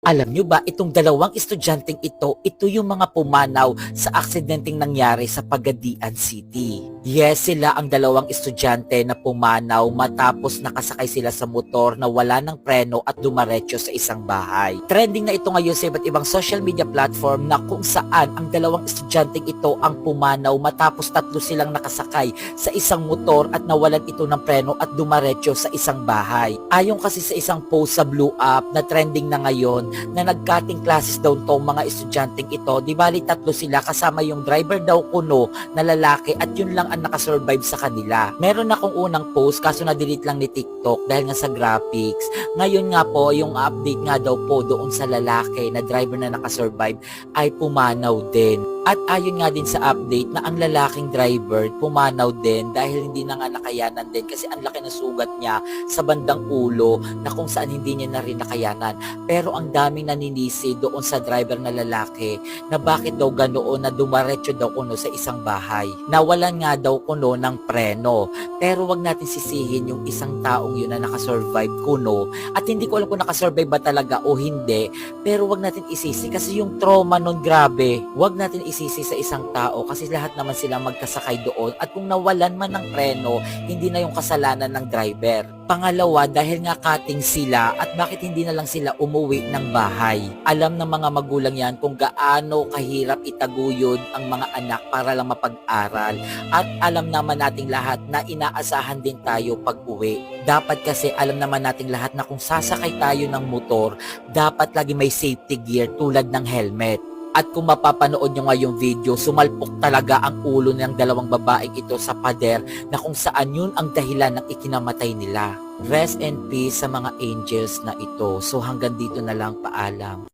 Alam nyo ba, itong dalawang estudyanteng ito yung mga pumanaw sa aksidenteng nangyari sa Pagadian City. Yes, sila ang dalawang estudyante na pumanaw matapos nakasakay sila sa motor na wala ng preno at dumaretso sa isang bahay. Trending na ito ngayon sa iba't ibang social media platform na kung saan ang dalawang estudyanteng ito ang pumanaw matapos tatlo silang nakasakay sa isang motor at nawalan ito ng preno at dumaretso sa isang bahay. Ayon kasi sa isang post sa Blue App na trending na ngayon, na nag-cutting classes daw tong mga estudyanteng ito. Di bali tatlo sila kasama yung driver daw kuno na lalaki at yun lang ang nakasurvive sa kanila. Meron akong unang post kaso na-delete lang ni TikTok dahil nga sa graphics. Ngayon nga po yung update nga daw po doon sa lalaki na driver na nakasurvive ay pumanaw din. At ayon nga din sa update na ang lalaking driver pumanaw din dahil hindi na nga nakayanan din kasi ang laki ng sugat niya sa bandang ulo na kung saan hindi niya na rin nakayanan. Pero ang daming naninisi doon sa driver na lalaki na bakit daw ganoon na dumaretso daw kuno sa isang bahay. Nawalan nga daw kuno ng preno. Pero wag natin sisihin yung isang taong yun na nakasurvive kuno. At hindi ko alam kung nakasurvive ba talaga o hindi. Pero wag natin isisi kasi yung trauma nun grabe. Wag natin isisi sa isang tao kasi lahat naman sila magkasakay doon at kung nawalan man ng preno, hindi na yung kasalanan ng driver. Pangalawa, dahil nga cutting sila at bakit hindi na lang sila umuwi ng bahay. Alam ng mga magulang yan kung gaano kahirap itaguyod ang mga anak para lang mapag-aral. At alam naman nating lahat na inaasahan din tayo pag uwi. Dapat kasi alam naman nating lahat na kung sasakay tayo ng motor, dapat lagi may safety gear tulad ng helmet. At kung mapapanood nyo nga yung video, sumalpok talaga ang ulo ng dalawang babaeng ito sa pader na kung saan yun ang dahilan ng ikinamatay nila. Rest in peace sa mga angels na ito. So hanggang dito na lang, paalam.